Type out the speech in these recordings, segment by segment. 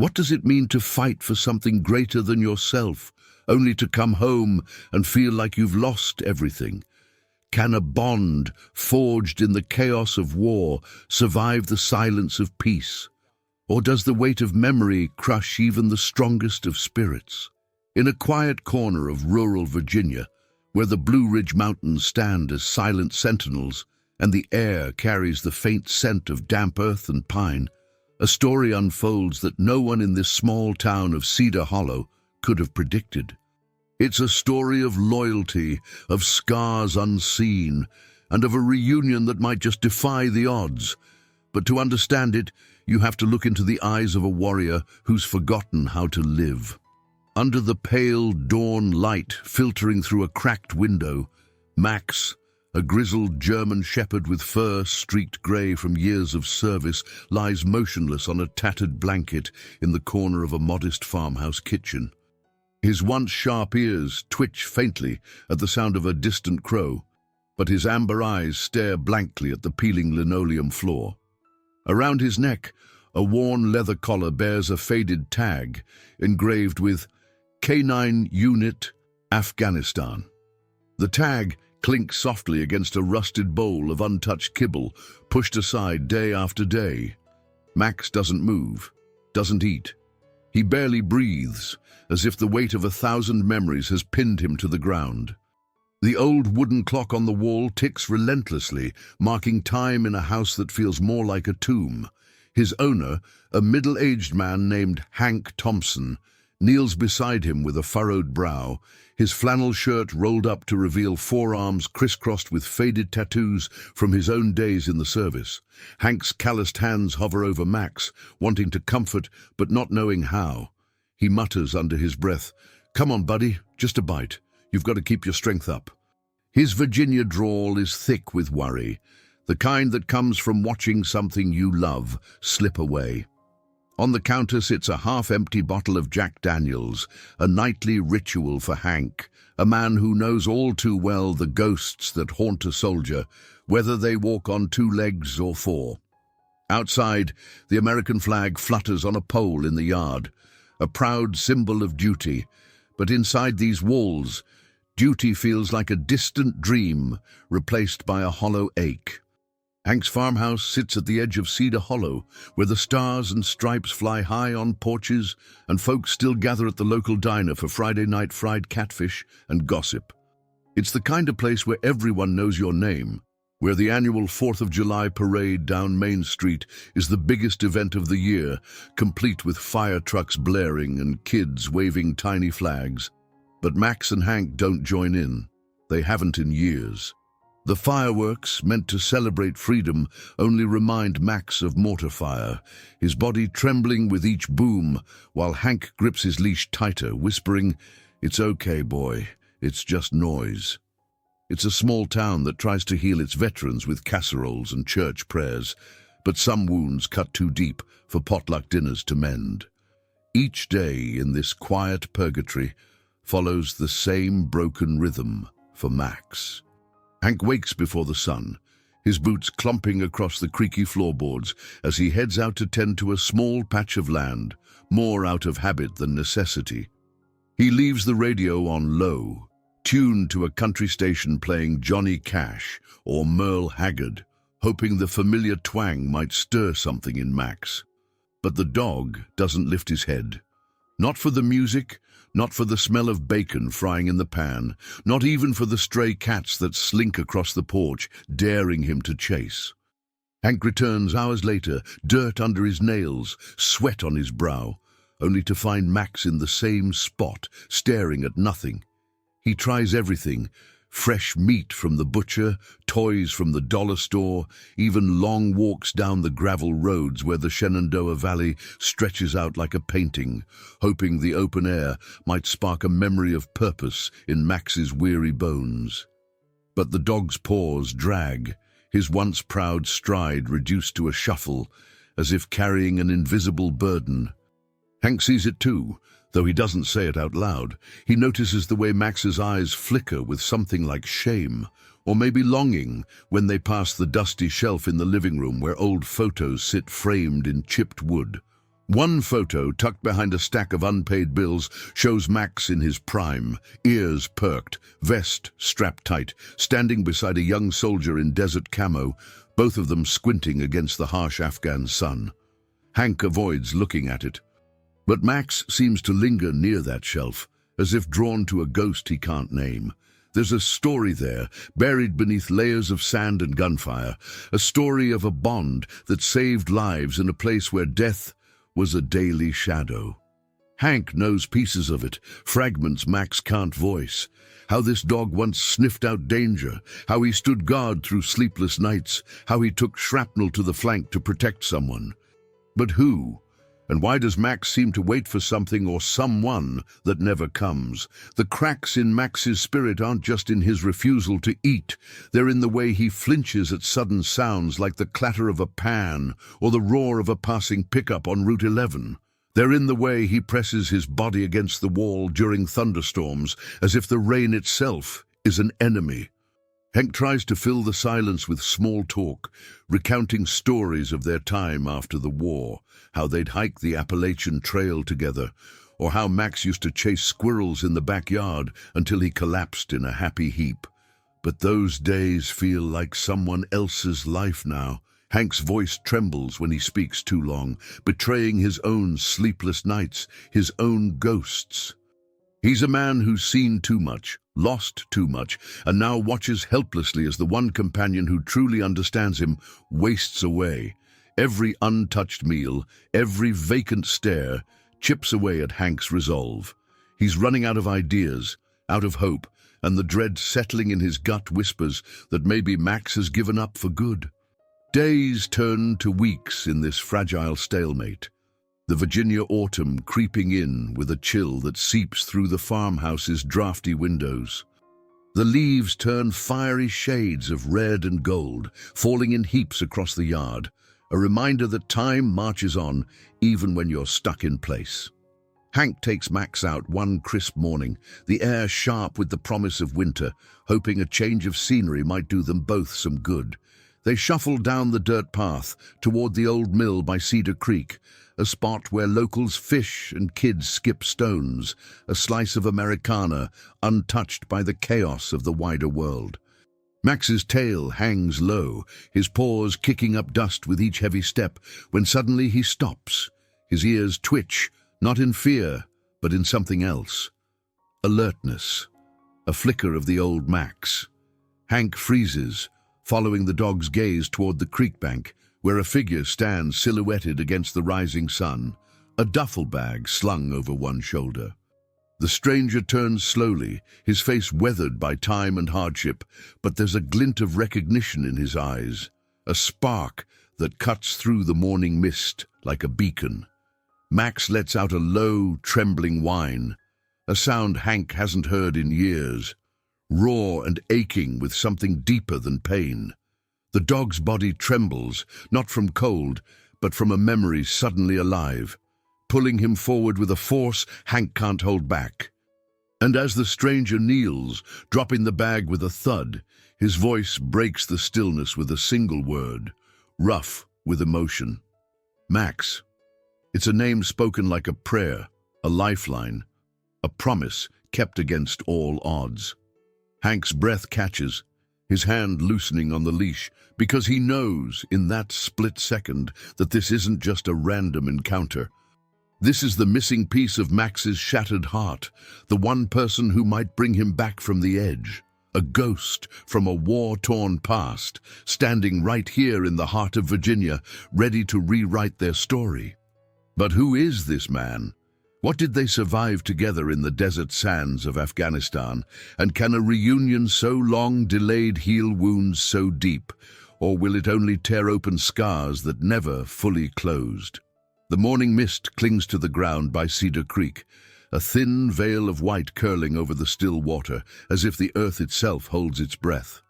What does it mean to fight for something greater than yourself, only to come home and feel like you've lost everything? Can a bond, forged in the chaos of war, survive the silence of peace? Or does the weight of memory crush even the strongest of spirits? In a quiet corner of rural Virginia, where the Blue Ridge Mountains stand as silent sentinels and the air carries the faint scent of damp earth and pine, a story unfolds that no one in this small town of Cedar Hollow could have predicted. It's a story of loyalty, of scars unseen, and of a reunion that might just defy the odds. But to understand it, you have to look into the eyes of a warrior who's forgotten how to live. Under the pale dawn light filtering through a cracked window, Max, a grizzled German shepherd with fur streaked grey from years of service, lies motionless on a tattered blanket in the corner of a modest farmhouse kitchen. His once sharp ears twitch faintly at the sound of a distant crow, but his amber eyes stare blankly at the peeling linoleum floor. Around his neck, a worn leather collar bears a faded tag engraved with K9 Unit, Afghanistan. The tag clinks softly against a rusted bowl of untouched kibble, pushed aside day after day. Max doesn't move, doesn't eat. He barely breathes, as if the weight of 1,000 memories has pinned him to the ground. The old wooden clock on the wall ticks relentlessly, marking time in a house that feels more like a tomb. His owner, a middle-aged man named Hank Thompson, kneels beside him with a furrowed brow, his flannel shirt rolled up to reveal forearms crisscrossed with faded tattoos from his own days in the service. Hank's calloused hands hover over Max, wanting to comfort but not knowing how. He mutters under his breath, "Come on, buddy, just a bite. You've got to keep your strength up." His Virginia drawl is thick with worry, the kind that comes from watching something you love slip away. On the counter sits a half-empty bottle of Jack Daniels, a nightly ritual for Hank, a man who knows all too well the ghosts that haunt a soldier, whether they walk on 2 legs or 4. Outside, the American flag flutters on a pole in the yard, a proud symbol of duty. But inside these walls, duty feels like a distant dream replaced by a hollow ache. Hank's farmhouse sits at the edge of Cedar Hollow, where the stars and stripes fly high on porches and folks still gather at the local diner for Friday night fried catfish and gossip. It's the kind of place where everyone knows your name, where the annual 4th of July parade down Main Street is the biggest event of the year, complete with fire trucks blaring and kids waving tiny flags. But Max and Hank don't join in. They haven't in years. The fireworks, meant to celebrate freedom, only remind Max of mortar fire, his body trembling with each boom, while Hank grips his leash tighter, whispering, "It's okay, boy, it's just noise." It's a small town that tries to heal its veterans with casseroles and church prayers, but some wounds cut too deep for potluck dinners to mend. Each day in this quiet purgatory follows the same broken rhythm for Max. Hank wakes before the sun, his boots clumping across the creaky floorboards as he heads out to tend to a small patch of land, more out of habit than necessity. He leaves the radio on low, tuned to a country station playing Johnny Cash or Merle Haggard, hoping the familiar twang might stir something in Max. But the dog doesn't lift his head. Not for the music, not for the smell of bacon frying in the pan, not even for the stray cats that slink across the porch, daring him to chase. Hank returns hours later, dirt under his nails, sweat on his brow, only to find Max in the same spot, staring at nothing. He tries everything: fresh meat from the butcher, toys from the dollar store, even long walks down the gravel roads where the Shenandoah Valley stretches out like a painting, hoping the open air might spark a memory of purpose in Max's weary bones. But the dog's paws drag, his once proud stride reduced to a shuffle, as if carrying an invisible burden. Hank sees it too, though he doesn't say it out loud. He notices the way Max's eyes flicker with something like shame, or maybe longing, when they pass the dusty shelf in the living room where old photos sit framed in chipped wood. One photo, tucked behind a stack of unpaid bills, shows Max in his prime, ears perked, vest strapped tight, standing beside a young soldier in desert camo, both of them squinting against the harsh Afghan sun. Hank avoids looking at it. But Max seems to linger near that shelf, as if drawn to a ghost he can't name. There's a story there, buried beneath layers of sand and gunfire, a story of a bond that saved lives in a place where death was a daily shadow. Hank knows pieces of it, fragments Max can't voice. How this dog once sniffed out danger, how he stood guard through sleepless nights, how he took shrapnel to the flank to protect someone. But who? And why does Max seem to wait for something or someone that never comes? The cracks in Max's spirit aren't just in his refusal to eat. They're in the way he flinches at sudden sounds like the clatter of a pan or the roar of a passing pickup on Route 11. They're in the way he presses his body against the wall during thunderstorms, as if the rain itself is an enemy. Hank tries to fill the silence with small talk, recounting stories of their time after the war, how they'd hike the Appalachian Trail together, or how Max used to chase squirrels in the backyard until he collapsed in a happy heap. But those days feel like someone else's life now. Hank's voice trembles when he speaks too long, betraying his own sleepless nights, his own ghosts. He's a man who's seen too much, lost too much, and now watches helplessly as the one companion who truly understands him wastes away. Every untouched meal, every vacant stare, chips away at Hank's resolve. He's running out of ideas, out of hope, and the dread settling in his gut whispers that maybe Max has given up for good. Days turn to weeks in this fragile stalemate. The Virginia autumn creeping in with a chill that seeps through the farmhouse's drafty windows. The leaves turn fiery shades of red and gold, falling in heaps across the yard, a reminder that time marches on even when you're stuck in place. Hank takes Max out one crisp morning, the air sharp with the promise of winter, hoping a change of scenery might do them both some good. They shuffle down the dirt path toward the old mill by Cedar Creek, a spot where locals fish and kids skip stones, a slice of Americana untouched by the chaos of the wider world. Max's tail hangs low, his paws kicking up dust with each heavy step, when suddenly he stops. His ears twitch, not in fear, but in something else. Alertness. A flicker of the old Max. Hank freezes, following the dog's gaze toward the creek bank, where a figure stands silhouetted against the rising sun, a duffel bag slung over one shoulder. The stranger turns slowly, his face weathered by time and hardship, but there's a glint of recognition in his eyes, a spark that cuts through the morning mist like a beacon. Max lets out a low, trembling whine, a sound Hank hasn't heard in years, raw and aching with something deeper than pain. The dog's body trembles, not from cold, but from a memory suddenly alive, pulling him forward with a force Hank can't hold back. And as the stranger kneels, dropping the bag with a thud, his voice breaks the stillness with a single word, rough with emotion. Max. It's a name spoken like a prayer, a lifeline, a promise kept against all odds. Hank's breath catches, his hand loosening on the leash, because he knows in that split second that this isn't just a random encounter. This is the missing piece of Max's shattered heart, the one person who might bring him back from the edge. A ghost from a war-torn past, standing right here in the heart of Virginia, ready to rewrite their story. But who is this man? What did they survive together in the desert sands of Afghanistan? And can a reunion so long delayed heal wounds so deep? Or will it only tear open scars that never fully closed? The morning mist clings to the ground by Cedar Creek, a thin veil of white curling over the still water, as if the earth itself holds its breath.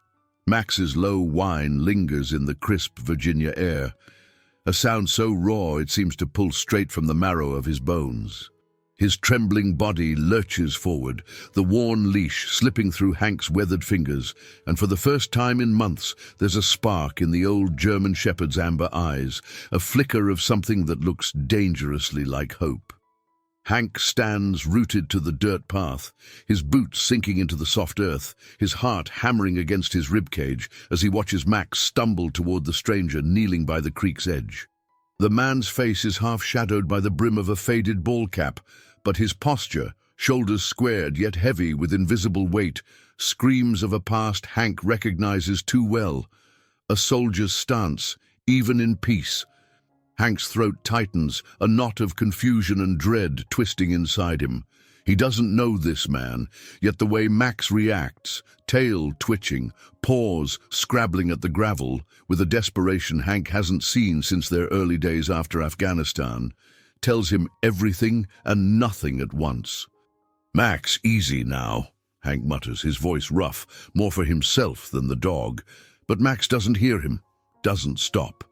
Max's low whine lingers in the crisp Virginia air, a sound so raw it seems to pull straight from the marrow of his bones. His trembling body lurches forward, the worn leash slipping through Hank's weathered fingers, and for the first time in months there's a spark in the old German shepherd's amber eyes, a flicker of something that looks dangerously like hope. Hank stands rooted to the dirt path, his boots sinking into the soft earth, his heart hammering against his ribcage as he watches Max stumble toward the stranger kneeling by the creek's edge. The man's face is half shadowed by the brim of a faded ball cap, but his posture, shoulders squared yet heavy with invisible weight, screams of a past Hank recognizes too well. A soldier's stance, even in peace. Hank's throat tightens, a knot of confusion and dread twisting inside him. He doesn't know this man, yet the way Max reacts, tail twitching, paws scrabbling at the gravel, with a desperation Hank hasn't seen since their early days after Afghanistan, tells him everything and nothing at once. "Max, easy now," Hank mutters, his voice rough, more for himself than the dog. But Max doesn't hear him, doesn't stop.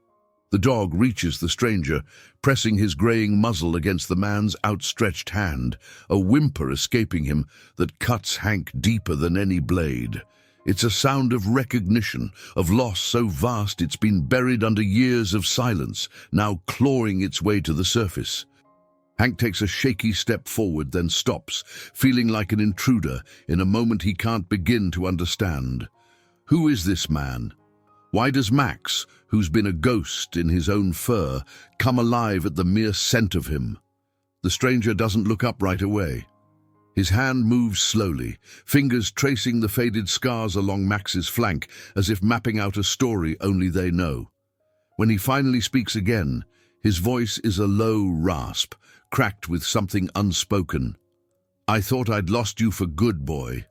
The dog reaches the stranger, pressing his graying muzzle against the man's outstretched hand, a whimper escaping him that cuts Hank deeper than any blade. It's a sound of recognition, of loss so vast it's been buried under years of silence, now clawing its way to the surface. Hank takes a shaky step forward, then stops, feeling like an intruder in a moment he can't begin to understand. Who is this man? Why does Max, who's been a ghost in his own fur, come alive at the mere scent of him? The stranger doesn't look up right away. His hand moves slowly, fingers tracing the faded scars along Max's flank, as if mapping out a story only they know. When he finally speaks again, his voice is a low rasp, cracked with something unspoken. "I thought I'd lost you for good, boy."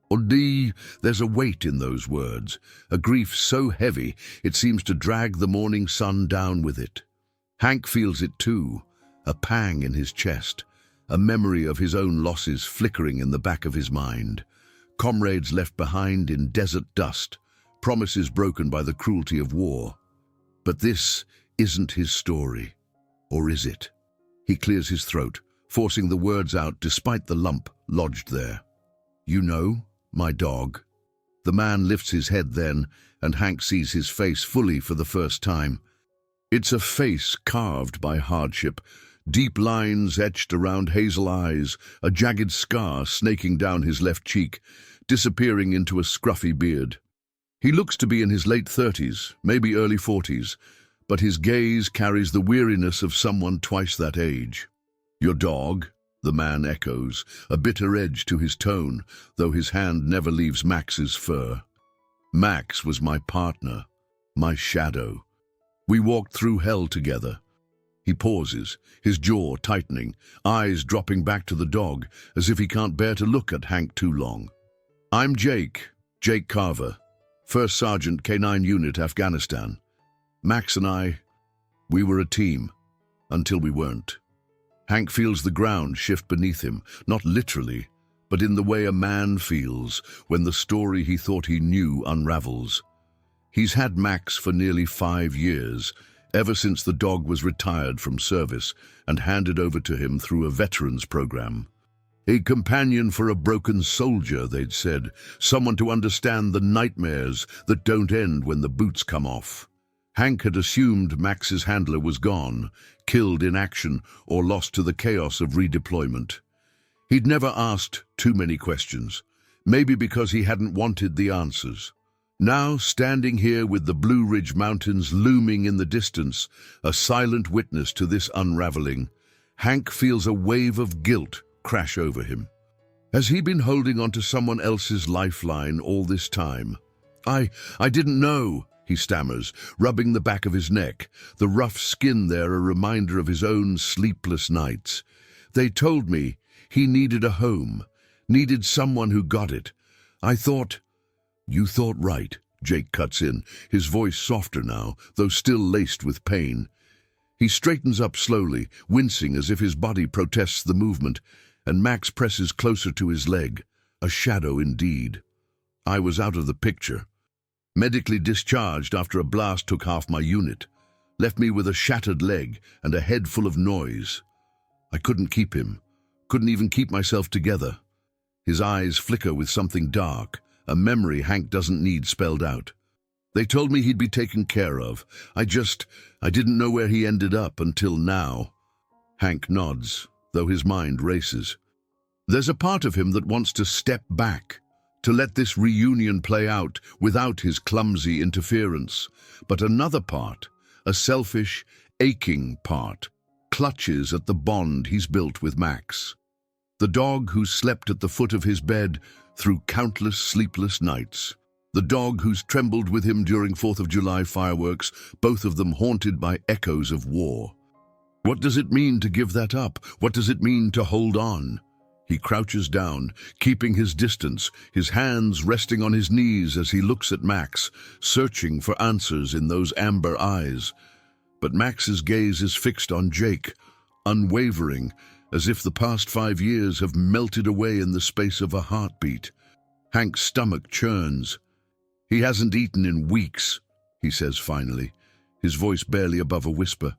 Odi, there's a weight in those words, a grief so heavy it seems to drag the morning sun down with it. Hank feels it too, a pang in his chest, a memory of his own losses flickering in the back of his mind. Comrades left behind in desert dust, promises broken by the cruelty of war. But this isn't his story. Or is it? He clears his throat, forcing the words out despite the lump lodged there. "You know, my dog." The man lifts his head then, and Hank sees his face fully for the first time. It's a face carved by hardship, deep lines etched around hazel eyes, a jagged scar snaking down his left cheek, disappearing into a scruffy beard. He looks to be in his late 30s, maybe early 40s, but his gaze carries the weariness of someone twice that age. "Your dog?" the man echoes, a bitter edge to his tone, though his hand never leaves Max's fur. "Max was my partner, my shadow. We walked through hell together." He pauses, his jaw tightening, eyes dropping back to the dog, as if he can't bear to look at Hank too long. "I'm Jake Carver, 1st Sergeant K9 Unit, Afghanistan. Max and we were a team, until we weren't." Hank feels the ground shift beneath him, not literally, but in the way a man feels when the story he thought he knew unravels. He's had Max for nearly 5 years, ever since the dog was retired from service and handed over to him through a veterans program. A companion for a broken soldier, they'd said, someone to understand the nightmares that don't end when the boots come off. Hank had assumed Max's handler was gone, killed in action or lost to the chaos of redeployment. He'd never asked too many questions, maybe because he hadn't wanted the answers. Now, standing here with the Blue Ridge Mountains looming in the distance, a silent witness to this unraveling, Hank feels a wave of guilt crash over him. Has he been holding on to someone else's lifeline all this time? I didn't know," he stammers, rubbing the back of his neck, the rough skin there a reminder of his own sleepless nights. "They told me he needed a home, needed someone who got it. I thought—" "You thought right," Jake cuts in, his voice softer now, though still laced with pain. He straightens up slowly, wincing as if his body protests the movement, and Max presses closer to his leg, a shadow indeed. "I was out of the picture. Medically discharged after a blast took half my unit, left me with a shattered leg and a head full of noise. I couldn't keep him. Couldn't even keep myself together. His eyes flicker with something dark, a memory Hank doesn't need spelled out. They told me he'd be taken care of. I didn't know where he ended up until now. Hank nods, though his mind races. There's a part of him that wants to step back, to let this reunion play out without his clumsy interference. But another part, a selfish, aching part, clutches at the bond he's built with Max. The dog who slept at the foot of his bed through countless sleepless nights. The dog who's trembled with him during 4th of July fireworks, both of them haunted by echoes of war. What does it mean to give that up? What does it mean to hold on? He crouches down, keeping his distance, his hands resting on his knees as he looks at Max, searching for answers in those amber eyes. But Max's gaze is fixed on Jake, unwavering, as if the past 5 years have melted away in the space of a heartbeat. Hank's stomach churns. He hasn't eaten in weeks, he says finally, his voice barely above a whisper.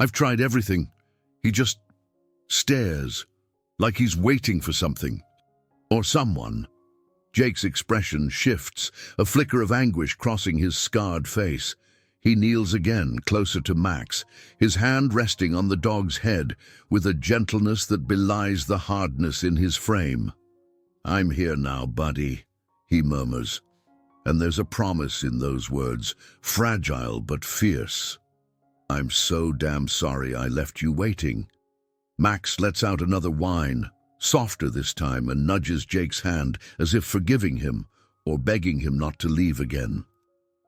I've tried everything. He just stares, like he's waiting for something. Or someone. Jake's expression shifts, a flicker of anguish crossing his scarred face. He kneels again, closer to Max, his hand resting on the dog's head, with a gentleness that belies the hardness in his frame. I'm here now, buddy, he murmurs. And there's a promise in those words, fragile but fierce. I'm so damn sorry I left you waiting. Max lets out another whine, softer this time, and nudges Jake's hand as if forgiving him or begging him not to leave again.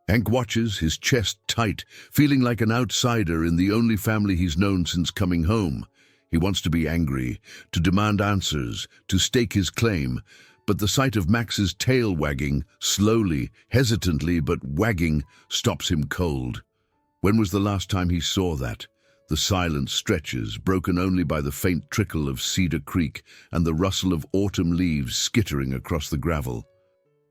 Hank watches, his chest tight, feeling like an outsider in the only family he's known since coming home. He wants to be angry, to demand answers, to stake his claim, but the sight of Max's tail wagging, slowly, hesitantly but wagging, stops him cold. When was the last time he saw that? The silence stretches, broken only by the faint trickle of Cedar Creek and the rustle of autumn leaves skittering across the gravel.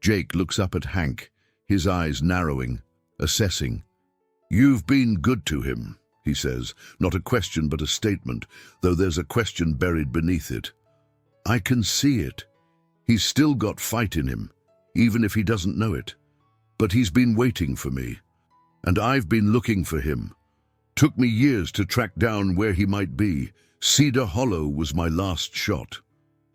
Jake looks up at Hank, his eyes narrowing, assessing. You've been good to him, he says, not a question but a statement, though there's a question buried beneath it. I can see it. He's still got fight in him, even if he doesn't know it. But he's been waiting for me, and I've been looking for him. Took me years to track down where he might be. Cedar Hollow was my last shot.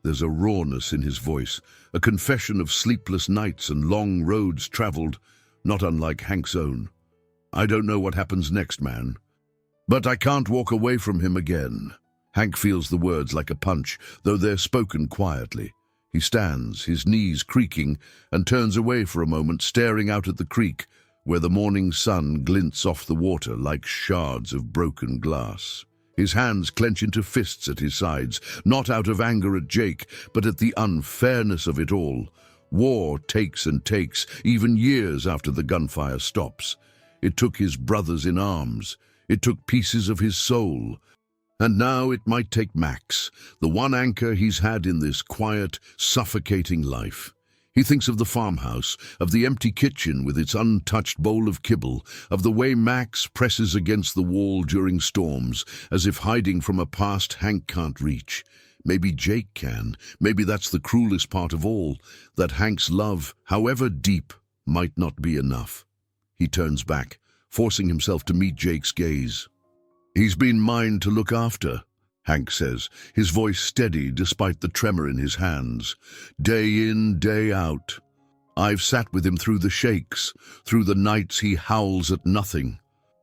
There's a rawness in his voice, a confession of sleepless nights and long roads traveled, not unlike Hank's own. I don't know what happens next, man. But I can't walk away from him again. Hank feels the words like a punch, though they're spoken quietly. He stands, his knees creaking, and turns away for a moment, staring out at the creek, where the morning sun glints off the water like shards of broken glass. His hands clench into fists at his sides, not out of anger at Jake, but at the unfairness of it all. War takes and takes, even years after the gunfire stops. It took his brothers in arms. It took pieces of his soul. And now it might take Max, the one anchor he's had in this quiet, suffocating life. He thinks of the farmhouse, of the empty kitchen with its untouched bowl of kibble, of the way Max presses against the wall during storms, as if hiding from a past Hank can't reach. Maybe Jake can. Maybe that's the cruelest part of all, that Hank's love, however deep, might not be enough. He turns back, forcing himself to meet Jake's gaze. He's been mine to look after, Hank says, his voice steady despite the tremor in his hands. Day in, day out. I've sat with him through the shakes, through the nights he howls at nothing.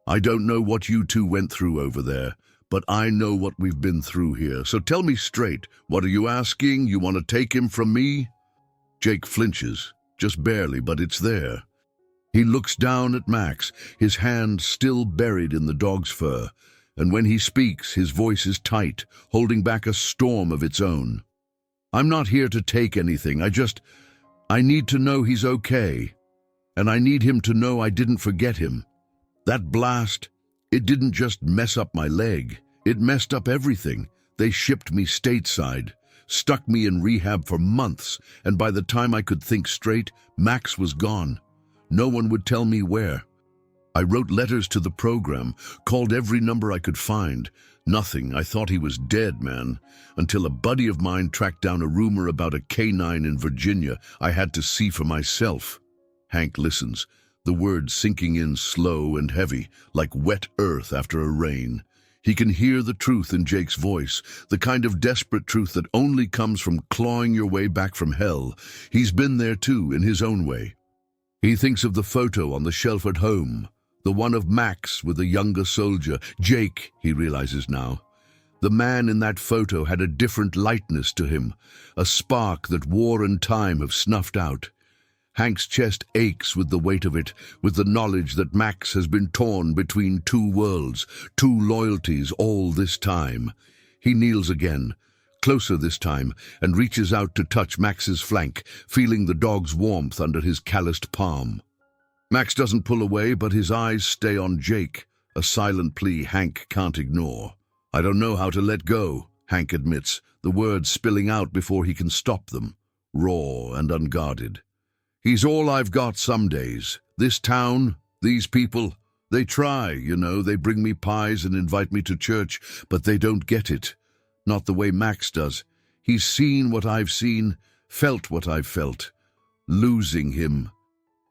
I don't know what you two went through over there, but I know what we've been through here. So tell me straight, what are you asking? You want to take him from me? Jake flinches, just barely, but it's there. He looks down at Max, his hand still buried in the dog's fur. And when he speaks, his voice is tight, holding back a storm of its own. I'm not here to take anything. I need to know he's okay. And I need him to know I didn't forget him. That blast, it didn't just mess up my leg. It messed up everything. They shipped me stateside, stuck me in rehab for months, and by the time I could think straight, Max was gone. No one would tell me where. I wrote letters to the program, called every number I could find. Nothing. I thought he was dead, man. Until a buddy of mine tracked down a rumor about a canine in Virginia I had to see for myself. Hank listens, the words sinking in slow and heavy, like wet earth after a rain. He can hear the truth in Jake's voice, the kind of desperate truth that only comes from clawing your way back from hell. He's been there too, in his own way. He thinks of the photo on the shelf at home, the one of Max with a younger soldier. Jake, he realizes now. The man in that photo had a different lightness to him, a spark that war and time have snuffed out. Hank's chest aches with the weight of it, with the knowledge that Max has been torn between two worlds, two loyalties all this time. He kneels again, closer this time, and reaches out to touch Max's flank, feeling the dog's warmth under his calloused palm. Max doesn't pull away, but his eyes stay on Jake, a silent plea Hank can't ignore. "I don't know how to let go," Hank admits, the words spilling out before he can stop them, raw and unguarded. "He's all I've got some days. This town, these people, they try, they bring me pies and invite me to church, but they don't get it. Not the way Max does. He's seen what I've seen, felt what I've felt. Losing him.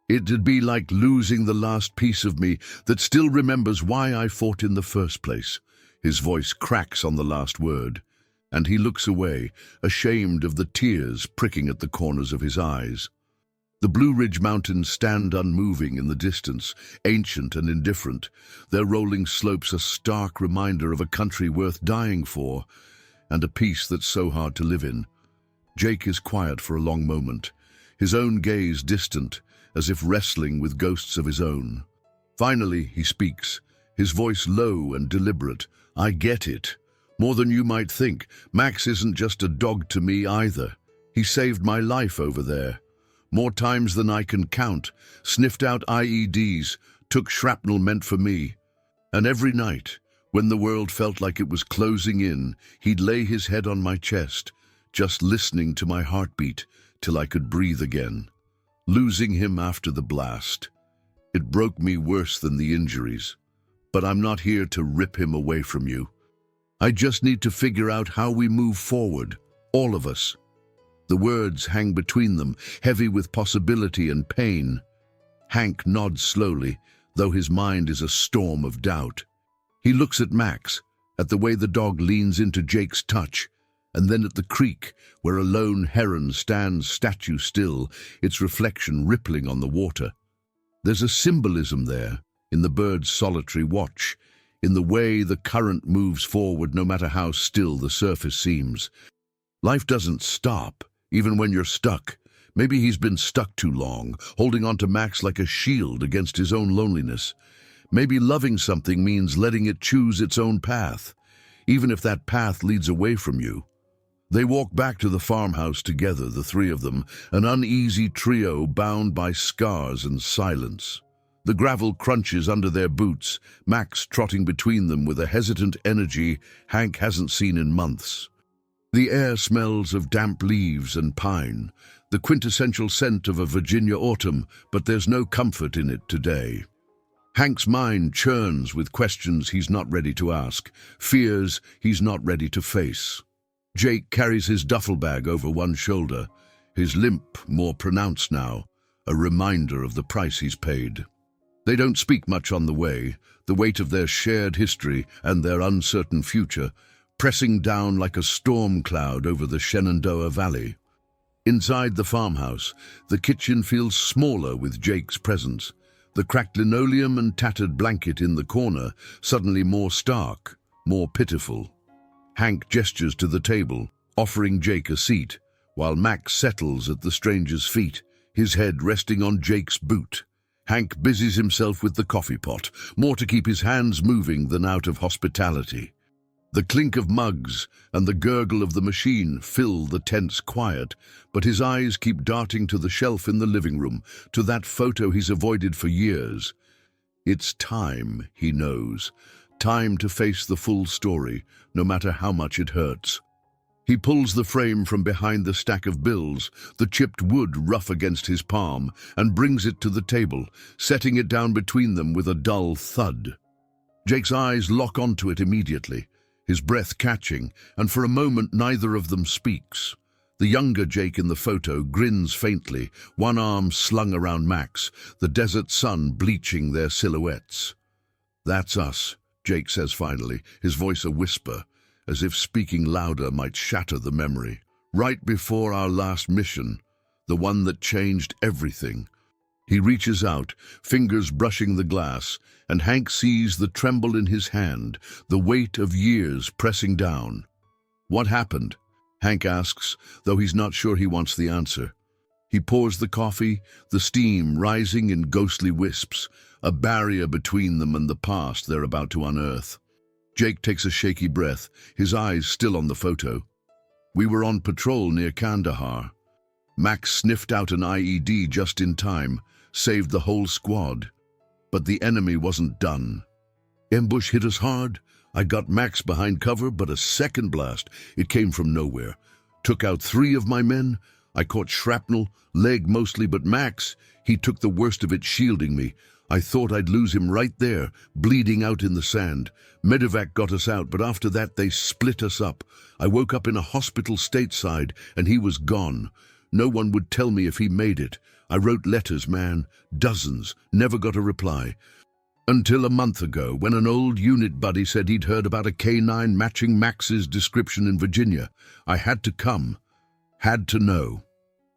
It'd be like losing the last piece of me that still remembers why I fought in the first place." His voice cracks on the last word, and he looks away, ashamed of the tears pricking at the corners of his eyes. The Blue Ridge Mountains stand unmoving in the distance, ancient and indifferent, their rolling slopes a stark reminder of a country worth dying for, and a peace that's so hard to live in. Jake is quiet for a long moment, his own gaze distant, as if wrestling with ghosts of his own. Finally, he speaks, his voice low and deliberate. "I get it. More than you might think. Max isn't just a dog to me either. He saved my life over there. More times than I can count, sniffed out IEDs, took shrapnel meant for me. And every night, when the world felt like it was closing in, he'd lay his head on my chest, just listening to my heartbeat till I could breathe again. Losing him after the blast. It broke me worse than the injuries. But I'm not here to rip him away from you. I just need to figure out how we move forward, all of us." The words hang between them, heavy with possibility and pain. Hank nods slowly, though his mind is a storm of doubt. He looks at Max, at the way the dog leans into Jake's touch, and then at the creek, where a lone heron stands statue still, its reflection rippling on the water. There's a symbolism there, in the bird's solitary watch, in the way the current moves forward no matter how still the surface seems. Life doesn't stop, even when you're stuck. Maybe he's been stuck too long, holding on to Max like a shield against his own loneliness. Maybe loving something means letting it choose its own path, even if that path leads away from you. They walk back to the farmhouse together, the three of them, an uneasy trio bound by scars and silence. The gravel crunches under their boots, Max trotting between them with a hesitant energy Hank hasn't seen in months. The air smells of damp leaves and pine, the quintessential scent of a Virginia autumn, but there's no comfort in it today. Hank's mind churns with questions he's not ready to ask, fears he's not ready to face. Jake carries his duffel bag over one shoulder, his limp more pronounced now, a reminder of the price he's paid. They don't speak much on the way, the weight of their shared history and their uncertain future, pressing down like a storm cloud over the Shenandoah Valley. Inside the farmhouse, the kitchen feels smaller with Jake's presence, the cracked linoleum and tattered blanket in the corner suddenly more stark, more pitiful. Hank gestures to the table, offering Jake a seat, while Max settles at the stranger's feet, his head resting on Jake's boot. Hank busies himself with the coffee pot, more to keep his hands moving than out of hospitality. The clink of mugs and the gurgle of the machine fill the tense quiet, but his eyes keep darting to the shelf in the living room, to that photo he's avoided for years. It's time, he knows. Time to face the full story, no matter how much it hurts. He pulls the frame from behind the stack of bills, the chipped wood rough against his palm, and brings it to the table, setting it down between them with a dull thud. Jake's eyes lock onto it immediately, his breath catching, and for a moment neither of them speaks. The younger Jake in the photo grins faintly, one arm slung around Max, the desert sun bleaching their silhouettes. "That's us," Jake says finally, his voice a whisper, as if speaking louder might shatter the memory. "Right before our last mission, the one that changed everything." He reaches out, fingers brushing the glass, and Hank sees the tremble in his hand, the weight of years pressing down. "What happened?" Hank asks, though he's not sure he wants the answer. He pours the coffee, the steam rising in ghostly wisps, a barrier between them and the past they're about to unearth. Jake takes a shaky breath, his eyes still on the photo. "We were on patrol near Kandahar. Max sniffed out an IED just in time, saved the whole squad. But the enemy wasn't done. Ambush hit us hard. I got Max behind cover, but a second blast, it came from nowhere. Took out 3 of my men. I caught shrapnel, leg mostly, but Max, he took the worst of it shielding me. I thought I'd lose him right there, bleeding out in the sand. Medevac got us out, but after that they split us up. I woke up in a hospital stateside, and he was gone. No one would tell me if he made it. I wrote letters, man, dozens, never got a reply. Until a month ago, when an old unit buddy said he'd heard about a K9 matching Max's description in Virginia. I had to come. Had to know."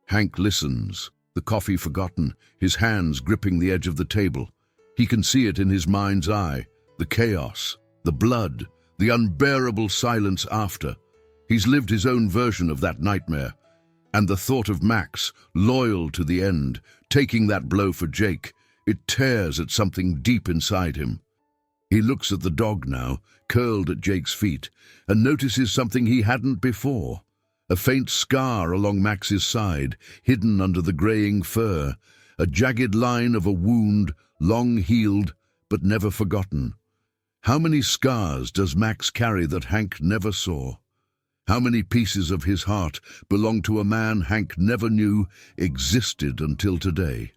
Hank listens, the coffee forgotten, his hands gripping the edge of the table. He can see it in his mind's eye, the chaos, the blood, the unbearable silence after. He's lived his own version of that nightmare. And the thought of Max, loyal to the end, taking that blow for Jake, it tears at something deep inside him. He looks at the dog now, curled at Jake's feet, and notices something he hadn't before. A faint scar along Max's side, hidden under the graying fur, a jagged line of a wound, long healed, but never forgotten. How many scars does Max carry that Hank never saw? How many pieces of his heart belong to a man Hank never knew existed until today?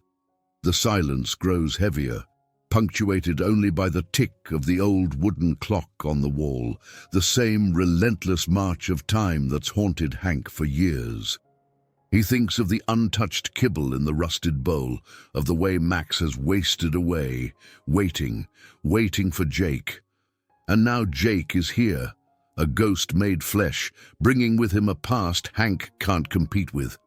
The silence grows heavier, punctuated only by the tick of the old wooden clock on the wall, the same relentless march of time that's haunted Hank for years. He thinks of the untouched kibble in the rusted bowl, of the way Max has wasted away, waiting for Jake. And now Jake is here, a ghost made flesh, bringing with him a past Hank can't compete with.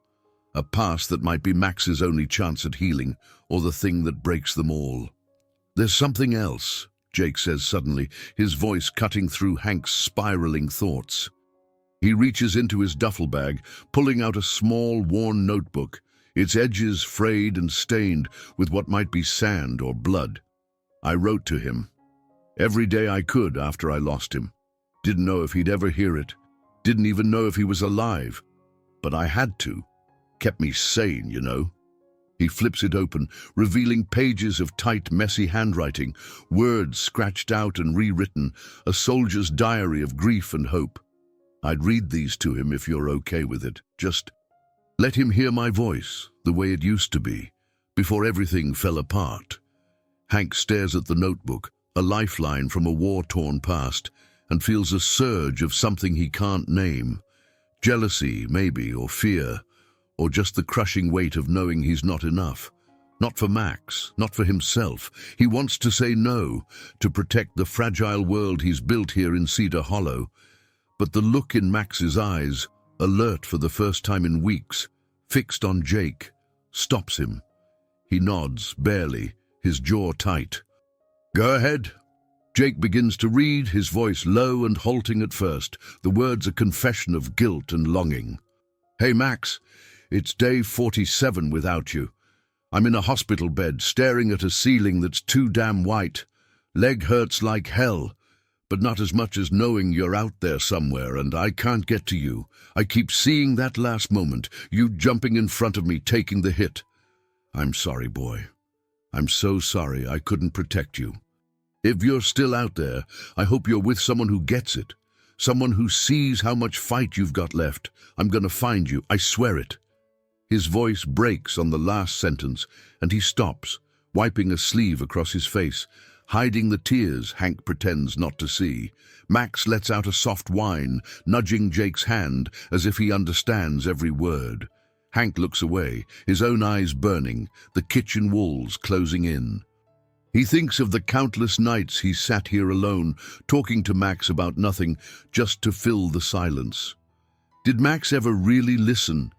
A past that might be Max's only chance at healing, or the thing that breaks them all. "There's something else," Jake says suddenly, his voice cutting through Hank's spiraling thoughts. He reaches into his duffel bag, pulling out a small, worn notebook, its edges frayed and stained with what might be sand or blood. "I wrote to him. Every day I could after I lost him. Didn't know if he'd ever hear it. Didn't even know if he was alive. But I had to. Kept me sane, you know." He flips it open, revealing pages of tight, messy handwriting, words scratched out and rewritten, a soldier's diary of grief and hope. "I'd read these to him if you're okay with it. Just let him hear my voice, the way it used to be, before everything fell apart." Hank stares at the notebook, a lifeline from a war-torn past, and feels a surge of something he can't name. Jealousy, maybe, or fear, or just the crushing weight of knowing he's not enough. Not for Max, not for himself. He wants to say no, to protect the fragile world he's built here in Cedar Hollow. But the look in Max's eyes, alert for the first time in weeks, fixed on Jake, stops him. He nods, barely, his jaw tight. "Go ahead." Jake begins to read, his voice low and halting at first, the words a confession of guilt and longing. "Hey, Max. It's day 47 without you. I'm in a hospital bed, staring at a ceiling that's too damn white. Leg hurts like hell, but not as much as knowing you're out there somewhere and I can't get to you. I keep seeing that last moment, you jumping in front of me, taking the hit. I'm sorry, boy. I'm so sorry I couldn't protect you. If you're still out there, I hope you're with someone who gets it. Someone who sees how much fight you've got left. I'm gonna find you, I swear it." His voice breaks on the last sentence, and he stops, wiping a sleeve across his face. Hiding the tears Hank pretends not to see. Max lets out a soft whine, nudging Jake's hand as if he understands every word. Hank looks away, his own eyes burning, the kitchen walls closing in. He thinks of the countless nights he sat here alone, talking to Max about nothing, just to fill the silence. Did Max ever really listen?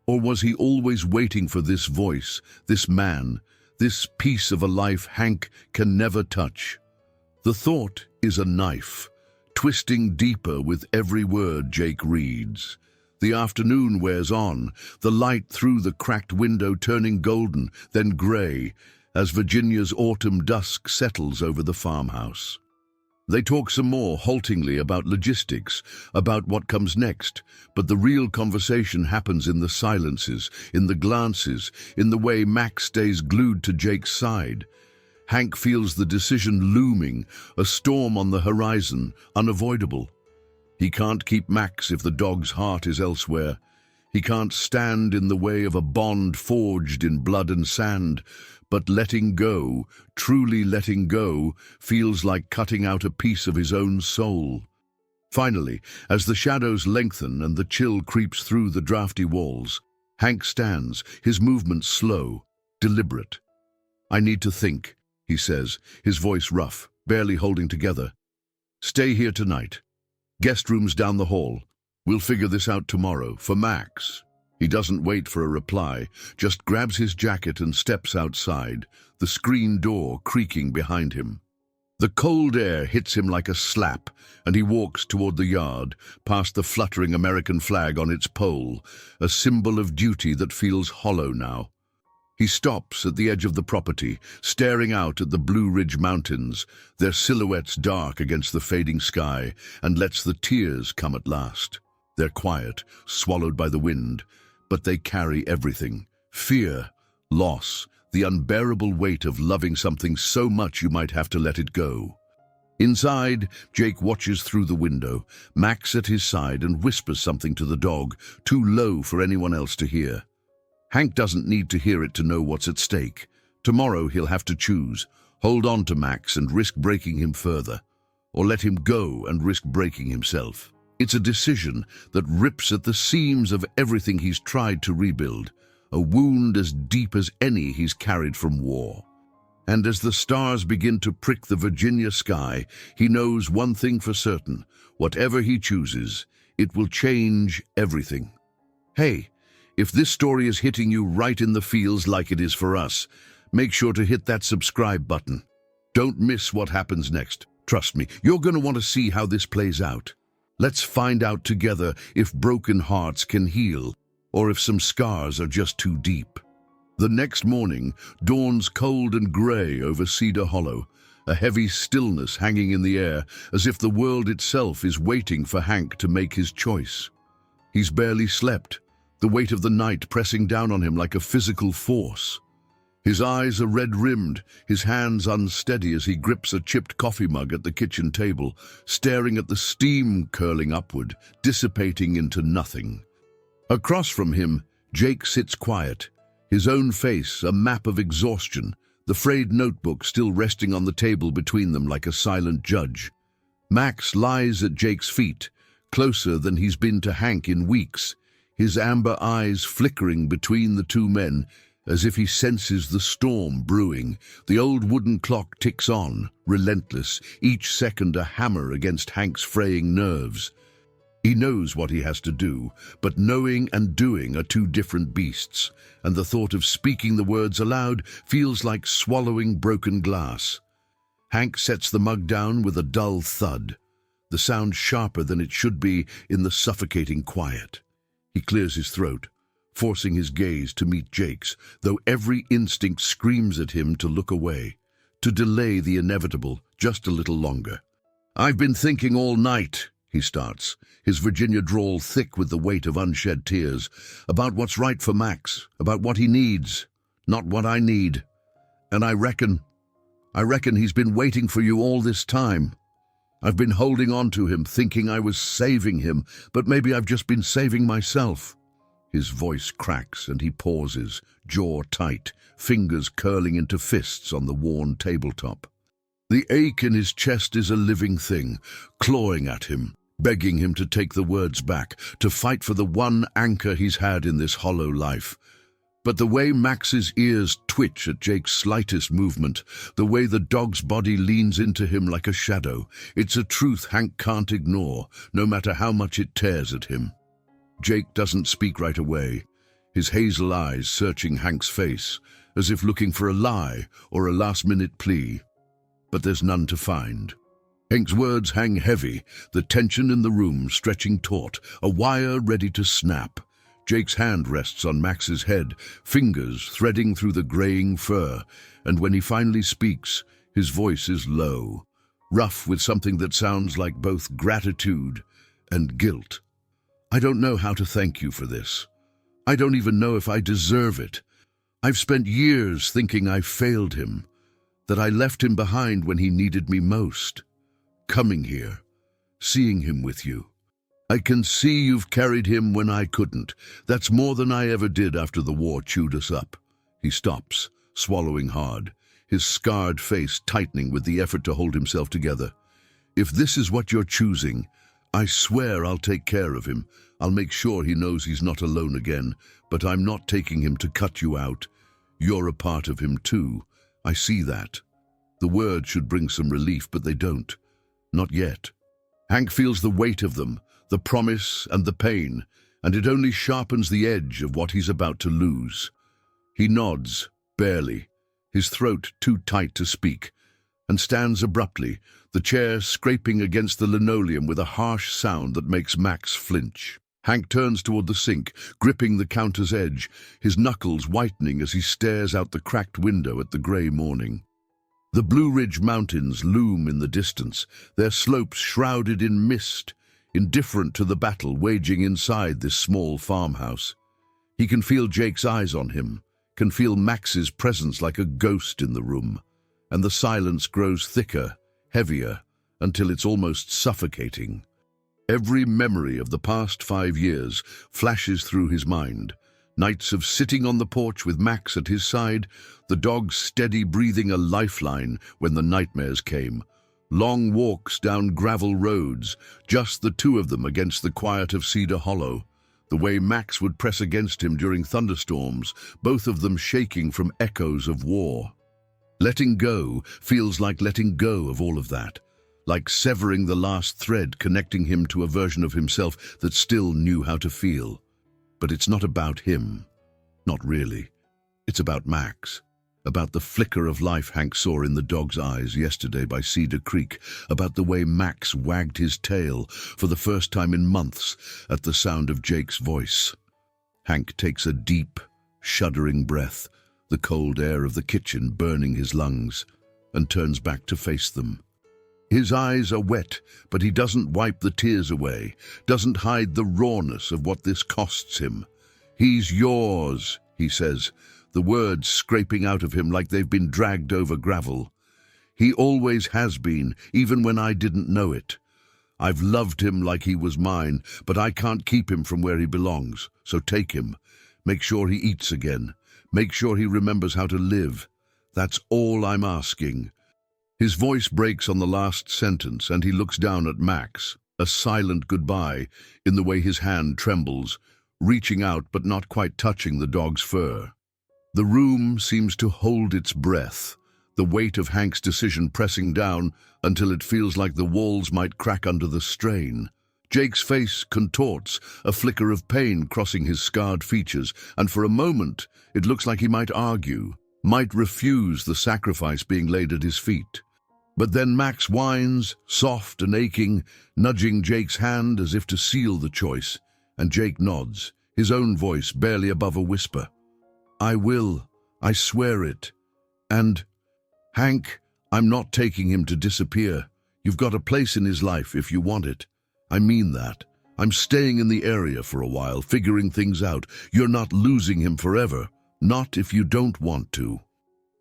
Or was he always waiting for this voice, this man, this piece of a life Hank can never touch? The thought is a knife, twisting deeper with every word Jake reads. The afternoon wears on, the light through the cracked window turning golden, then grey, as Virginia's autumn dusk settles over the farmhouse. They talk some more, haltingly, about logistics, about what comes next, but the real conversation happens in the silences, in the glances, in the way Max stays glued to Jake's side. Hank feels the decision looming, a storm on the horizon, unavoidable. He can't keep Max if the dog's heart is elsewhere. He can't stand in the way of a bond forged in blood and sand, but letting go, truly letting go, feels like cutting out a piece of his own soul. Finally, as the shadows lengthen and the chill creeps through the drafty walls, Hank stands, his movements slow, deliberate. "I need to think," he says, his voice rough, barely holding together. "Stay here tonight. Guest room's down the hall. We'll figure this out tomorrow, for Max." He doesn't wait for a reply, just grabs his jacket and steps outside, the screen door creaking behind him. The cold air hits him like a slap, and he walks toward the yard, past the fluttering American flag on its pole, a symbol of duty that feels hollow now. He stops at the edge of the property, staring out at the Blue Ridge Mountains, their silhouettes dark against the fading sky, and lets the tears come at last. They're quiet, swallowed by the wind, but they carry everything: fear, loss, the unbearable weight of loving something so much you might have to let it go. Inside, Jake watches through the window, Max at his side, and whispers something to the dog, too low for anyone else to hear. Hank doesn't need to hear it to know what's at stake. Tomorrow he'll have to choose: hold on to Max and risk breaking him further, or let him go and risk breaking himself. It's a decision that rips at the seams of everything he's tried to rebuild, a wound as deep as any he's carried from war. And as the stars begin to prick the Virginia sky, he knows one thing for certain: whatever he chooses, it will change everything. Hey, if this story is hitting you right in the feels like it is for us, make sure to hit that subscribe button. Don't miss what happens next. Trust me, you're going to want to see how this plays out. Let's find out together if broken hearts can heal, or if some scars are just too deep. The next morning dawns cold and grey over Cedar Hollow, a heavy stillness hanging in the air, as if the world itself is waiting for Hank to make his choice. He's barely slept, the weight of the night pressing down on him like a physical force. His eyes are red-rimmed, his hands unsteady as he grips a chipped coffee mug at the kitchen table, staring at the steam curling upward, dissipating into nothing. Across from him, Jake sits quiet, his own face a map of exhaustion, the frayed notebook still resting on the table between them like a silent judge. Max lies at Jake's feet, closer than he's been to Hank in weeks, his amber eyes flickering between the two men, as if he senses the storm brewing. The old wooden clock ticks on, relentless, each second a hammer against Hank's fraying nerves. He knows what he has to do, but knowing and doing are two different beasts, and the thought of speaking the words aloud feels like swallowing broken glass. Hank sets the mug down with a dull thud, the sound sharper than it should be in the suffocating quiet. He clears his throat, forcing his gaze to meet Jake's, though every instinct screams at him to look away, to delay the inevitable just a little longer. "I've been thinking all night," he starts, his Virginia drawl thick with the weight of unshed tears, "about what's right for Max, about what he needs, not what I need. And I reckon he's been waiting for you all this time. I've been holding on to him, thinking I was saving him, but maybe I've just been saving myself." His voice cracks and he pauses, jaw tight, fingers curling into fists on the worn tabletop. The ache in his chest is a living thing, clawing at him, begging him to take the words back, to fight for the one anchor he's had in this hollow life. But the way Max's ears twitch at Jake's slightest movement, the way the dog's body leans into him like a shadow, it's a truth Hank can't ignore, no matter how much it tears at him. Jake doesn't speak right away, his hazel eyes searching Hank's face, as if looking for a lie or a last-minute plea. But there's none to find. Hank's words hang heavy, the tension in the room stretching taut, a wire ready to snap. Jake's hand rests on Max's head, fingers threading through the graying fur, and when he finally speaks, his voice is low, rough with something that sounds like both gratitude and guilt. "I don't know how to thank you for this. I don't even know if I deserve it. I've spent years thinking I failed him, that I left him behind when he needed me most. Coming here, seeing him with you. I can see you've carried him when I couldn't. That's more than I ever did after the war chewed us up." He stops, swallowing hard, his scarred face tightening with the effort to hold himself together. "If this is what you're choosing, I swear I'll take care of him. I'll make sure he knows he's not alone again, but I'm not taking him to cut you out. You're a part of him too. I see that." The words should bring some relief, but they don't. Not yet. Hank feels the weight of them, the promise and the pain, and it only sharpens the edge of what he's about to lose. He nods, barely, his throat too tight to speak, and stands abruptly, the chair scraping against the linoleum with a harsh sound that makes Max flinch. Hank turns toward the sink, gripping the counter's edge, his knuckles whitening as he stares out the cracked window at the grey morning. The Blue Ridge Mountains loom in the distance, their slopes shrouded in mist, indifferent to the battle waging inside this small farmhouse. He can feel Jake's eyes on him, can feel Max's presence like a ghost in the room, and the silence grows thicker, heavier, until it's almost suffocating. Every memory of the past 5 years flashes through his mind. Nights of sitting on the porch with Max at his side, the dog's steady breathing a lifeline when the nightmares came. Long walks down gravel roads, just the two of them against the quiet of Cedar Hollow. The way Max would press against him during thunderstorms, both of them shaking from echoes of war. Letting go feels like letting go of all of that, like severing the last thread connecting him to a version of himself that still knew how to feel. But it's not about him. Not really. It's about Max. About the flicker of life Hank saw in the dog's eyes yesterday by Cedar Creek. About the way Max wagged his tail for the first time in months at the sound of Jake's voice. Hank takes a deep, shuddering breath, the cold air of the kitchen burning his lungs, and turns back to face them. His eyes are wet, but he doesn't wipe the tears away, doesn't hide the rawness of what this costs him. "He's yours," he says, the words scraping out of him like they've been dragged over gravel. "He always has been, even when I didn't know it. I've loved him like he was mine, but I can't keep him from where he belongs, so take him. Make sure he eats again. Make sure he remembers how to live. That's all I'm asking." His voice breaks on the last sentence, and he looks down at Max, a silent goodbye in the way his hand trembles, reaching out but not quite touching the dog's fur. The room seems to hold its breath, the weight of Hank's decision pressing down until it feels like the walls might crack under the strain. Jake's face contorts, a flicker of pain crossing his scarred features, and for a moment it looks like he might argue, might refuse the sacrifice being laid at his feet. But then Max whines, soft and aching, nudging Jake's hand as if to seal the choice, and Jake nods, his own voice barely above a whisper. "I will. I swear it. And, Hank, I'm not taking him to disappear. You've got a place in his life if you want it. I mean that. I'm staying in the area for a while, figuring things out. You're not losing him forever. Not if you don't want to."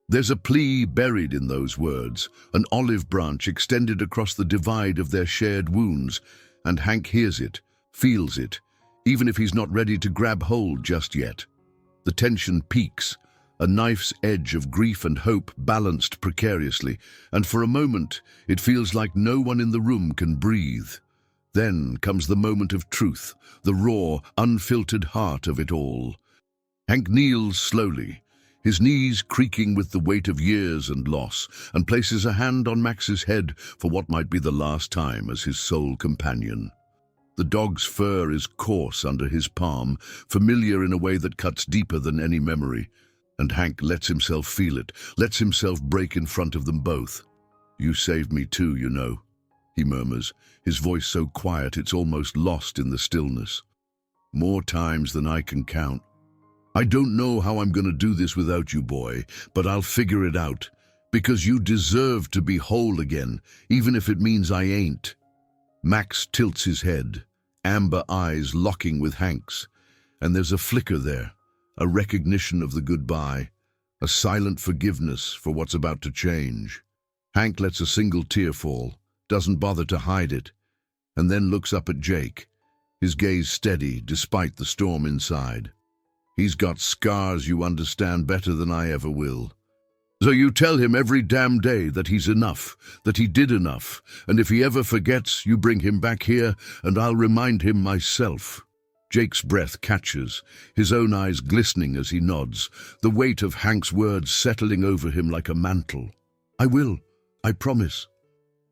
There's a plea buried in those words, an olive branch extended across the divide of their shared wounds, and Hank hears it, feels it, even if he's not ready to grab hold just yet. The tension peaks, a knife's edge of grief and hope balanced precariously, and for a moment it feels like no one in the room can breathe. Then comes the moment of truth, the raw, unfiltered heart of it all. Hank kneels slowly, his knees creaking with the weight of years and loss, and places a hand on Max's head for what might be the last time as his sole companion. The dog's fur is coarse under his palm, familiar in a way that cuts deeper than any memory, and Hank lets himself feel it, lets himself break in front of them both. "You saved me too, you know," he murmurs, his voice so quiet it's almost lost in the stillness. "More times than I can count. I don't know how I'm going to do this without you, boy, but I'll figure it out, because you deserve to be whole again, even if it means I ain't." Max tilts his head, amber eyes locking with Hank's, and there's a flicker there, a recognition of the goodbye, a silent forgiveness for what's about to change. Hank lets a single tear fall, doesn't bother to hide it, and then looks up at Jake, his gaze steady despite the storm inside. "He's got scars you understand better than I ever will. So you tell him every damn day that he's enough, that he did enough, and if he ever forgets, you bring him back here, and I'll remind him myself." Jake's breath catches, his own eyes glistening as he nods, the weight of Hank's words settling over him like a mantle. "I will, I promise."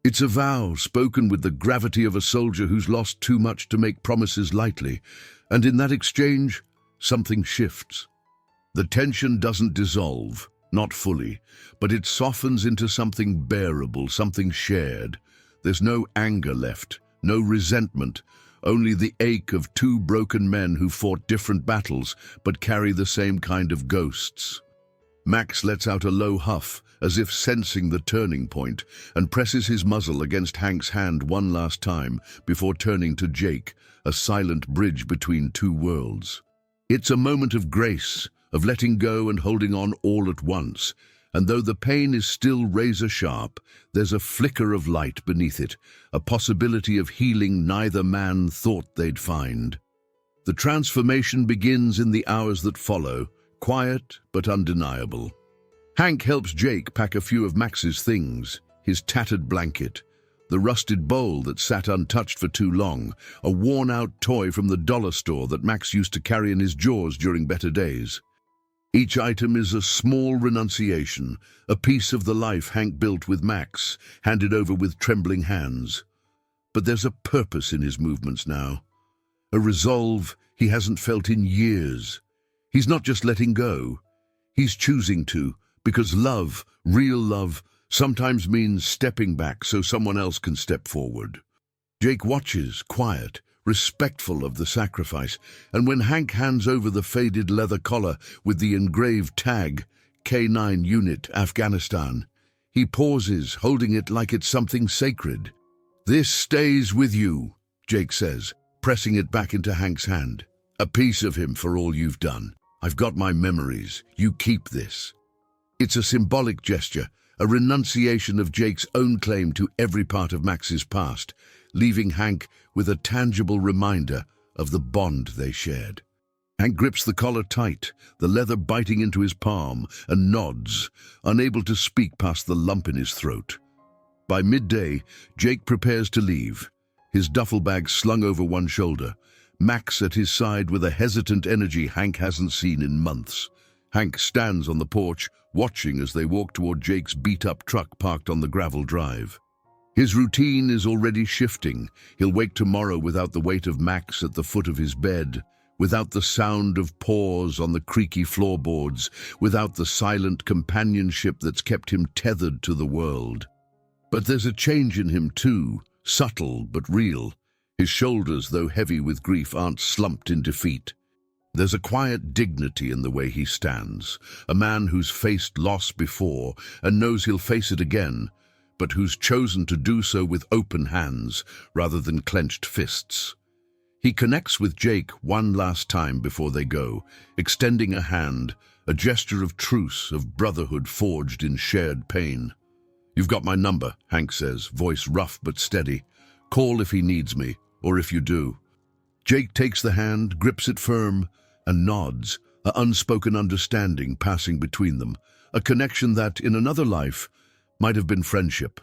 It's a vow spoken with the gravity of a soldier who's lost too much to make promises lightly, and in that exchange, something shifts. The tension doesn't dissolve, not fully, but it softens into something bearable, something shared. There's no anger left, no resentment, only the ache of two broken men who fought different battles but carry the same kind of ghosts. Max lets out a low huff, as if sensing the turning point, and presses his muzzle against Hank's hand one last time before turning to Jake, a silent bridge between two worlds. It's a moment of grace, of letting go and holding on all at once, and though the pain is still razor-sharp, there's a flicker of light beneath it, a possibility of healing neither man thought they'd find. The transformation begins in the hours that follow, quiet but undeniable. Hank helps Jake pack a few of Max's things, his tattered blanket, the rusted bowl that sat untouched for too long, a worn-out toy from the dollar store that Max used to carry in his jaws during better days. Each item is a small renunciation, a piece of the life Hank built with Max, handed over with trembling hands. But there's a purpose in his movements now, a resolve he hasn't felt in years. He's not just letting go, he's choosing to, because love, real love, sometimes means stepping back so someone else can step forward. Jake watches, quiet, respectful of the sacrifice, and when Hank hands over the faded leather collar with the engraved tag, K9 Unit, Afghanistan, he pauses, holding it like it's something sacred. "This stays with you," Jake says, pressing it back into Hank's hand. "A piece of him for all you've done. I've got my memories. You keep this." It's a symbolic gesture, a renunciation of Jake's own claim to every part of Max's past, leaving Hank with a tangible reminder of the bond they shared. Hank grips the collar tight, the leather biting into his palm, and nods, unable to speak past the lump in his throat. By midday, Jake prepares to leave, his duffel bag slung over one shoulder, Max at his side with a hesitant energy Hank hasn't seen in months. Hank stands on the porch, watching as they walk toward Jake's beat-up truck parked on the gravel drive. His routine is already shifting. He'll wake tomorrow without the weight of Max at the foot of his bed, without the sound of paws on the creaky floorboards, without the silent companionship that's kept him tethered to the world. But there's a change in him too, subtle but real. His shoulders, though heavy with grief, aren't slumped in defeat. There's a quiet dignity in the way he stands, a man who's faced loss before and knows he'll face it again, but who's chosen to do so with open hands rather than clenched fists. He connects with Jake one last time before they go, extending a hand, a gesture of truce, of brotherhood forged in shared pain. "You've got my number," Hank says, voice rough but steady. "Call if he needs me, or if you do." Jake takes the hand, grips it firm, and nods, an unspoken understanding passing between them, a connection that, in another life, might have been friendship.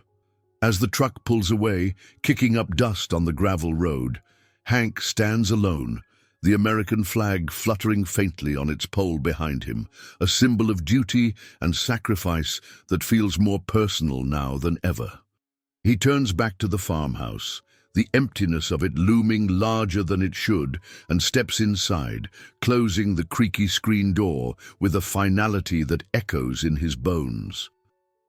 As the truck pulls away, kicking up dust on the gravel road, Hank stands alone, the American flag fluttering faintly on its pole behind him, a symbol of duty and sacrifice that feels more personal now than ever. He turns back to the farmhouse, the emptiness of it looming larger than it should, and steps inside, closing the creaky screen door with a finality that echoes in his bones.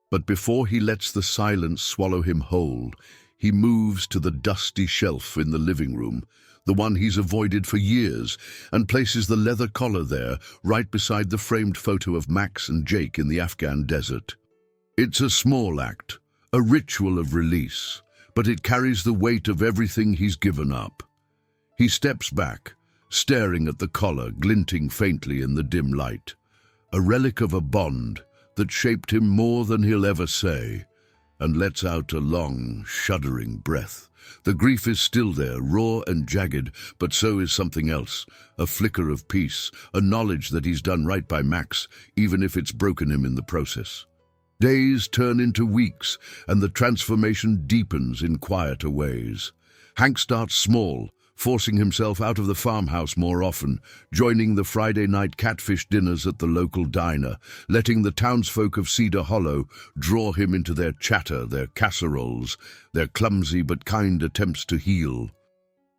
But before he lets the silence swallow him whole, he moves to the dusty shelf in the living room, the one he's avoided for years, and places the leather collar there, right beside the framed photo of Max and Jake in the Afghan desert. It's a small act, a ritual of release, but it carries the weight of everything he's given up. He steps back, staring at the collar glinting faintly in the dim light, a relic of a bond that shaped him more than he'll ever say, and lets out a long, shuddering breath. The grief is still there, raw and jagged, but so is something else, a flicker of peace, a knowledge that he's done right by Max, even if it's broken him in the process. Days turn into weeks, and the transformation deepens in quieter ways. Hank starts small, forcing himself out of the farmhouse more often, joining the Friday night catfish dinners at the local diner, letting the townsfolk of Cedar Hollow draw him into their chatter, their casseroles, their clumsy but kind attempts to heal.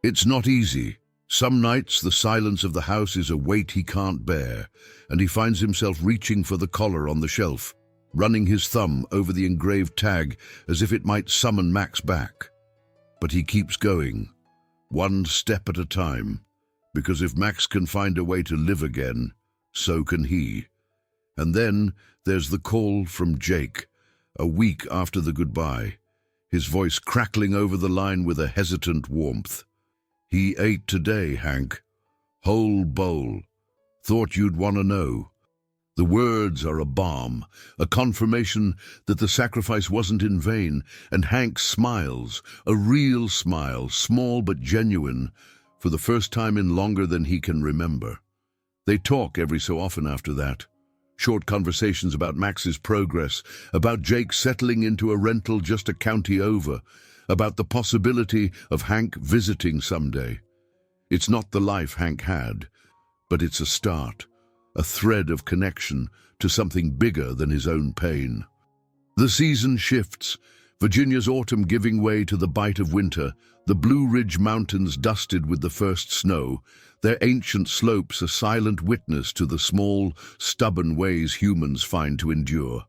It's not easy. Some nights the silence of the house is a weight he can't bear, and he finds himself reaching for the collar on the shelf, running his thumb over the engraved tag as if it might summon Max back. But he keeps going, one step at a time, because if Max can find a way to live again, so can he. And then there's the call from Jake, a week after the goodbye, his voice crackling over the line with a hesitant warmth. "He ate today, Hank. Whole bowl. Thought you'd want to know." The words are a balm, a confirmation that the sacrifice wasn't in vain, and Hank smiles, a real smile, small but genuine, for the first time in longer than he can remember. They talk every so often after that. Short conversations about Max's progress, about Jake settling into a rental just a county over, about the possibility of Hank visiting someday. It's not the life Hank had, but it's a start. A thread of connection to something bigger than his own pain. The season shifts, Virginia's autumn giving way to the bite of winter, the Blue Ridge Mountains dusted with the first snow, their ancient slopes a silent witness to the small, stubborn ways humans find to endure.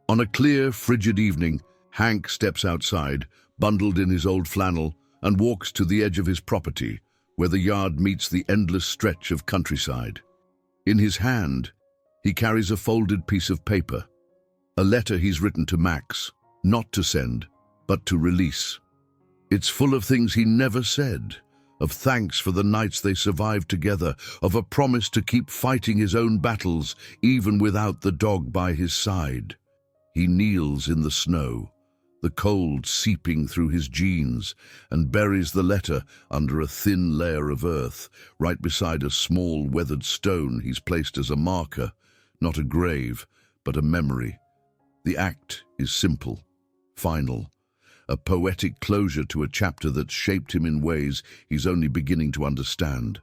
On a clear, frigid evening, Hank steps outside, bundled in his old flannel, and walks to the edge of his property, where the yard meets the endless stretch of countryside. In his hand, he carries a folded piece of paper, a letter he's written to Max, not to send, but to release. It's full of things he never said, of thanks for the nights they survived together, of a promise to keep fighting his own battles, even without the dog by his side. He kneels in the snow, the cold seeping through his jeans, and buries the letter under a thin layer of earth, right beside a small weathered stone he's placed as a marker, not a grave, but a memory. The act is simple, final, a poetic closure to a chapter that's shaped him in ways he's only beginning to understand.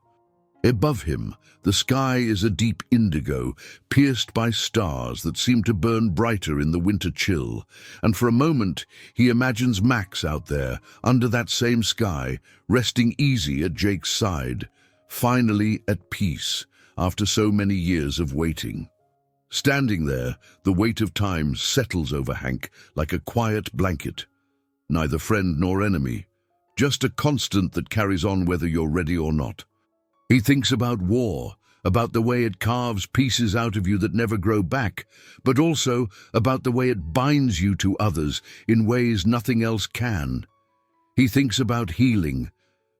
Above him, the sky is a deep indigo, pierced by stars that seem to burn brighter in the winter chill, and for a moment he imagines Max out there, under that same sky, resting easy at Jake's side, finally at peace after so many years of waiting. Standing there, the weight of time settles over Hank like a quiet blanket. Neither friend nor enemy, just a constant that carries on whether you're ready or not. He thinks about war, about the way it carves pieces out of you that never grow back, but also about the way it binds you to others in ways nothing else can. He thinks about healing,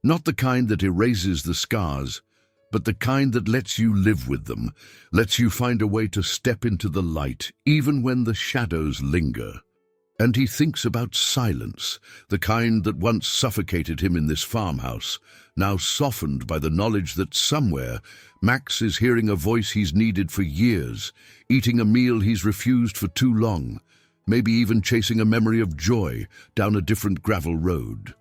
Not the kind that erases the scars, but the kind that lets you live with them, lets you find a way to step into the light, even when the shadows linger. And he thinks about silence, the kind that once suffocated him in this farmhouse, now softened by the knowledge that somewhere Max is hearing a voice he's needed for years, eating a meal he's refused for too long, maybe even chasing a memory of joy down a different gravel road.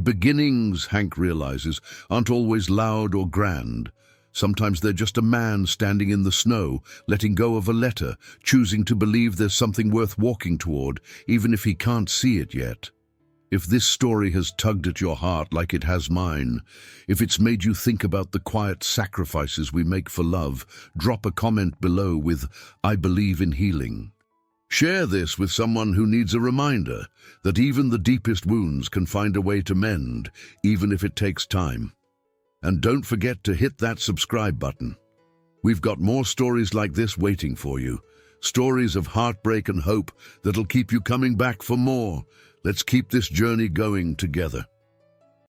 Beginnings, Hank realizes, aren't always loud or grand. Sometimes they're just a man standing in the snow, letting go of a letter, choosing to believe there's something worth walking toward, even if he can't see it yet. If this story has tugged at your heart like it has mine, if it's made you think about the quiet sacrifices we make for love, drop a comment below with, "I believe in healing." Share this with someone who needs a reminder that even the deepest wounds can find a way to mend, even if it takes time. And don't forget to hit that subscribe button. We've got more stories like this waiting for you. Stories of heartbreak and hope that'll keep you coming back for more. Let's keep this journey going together.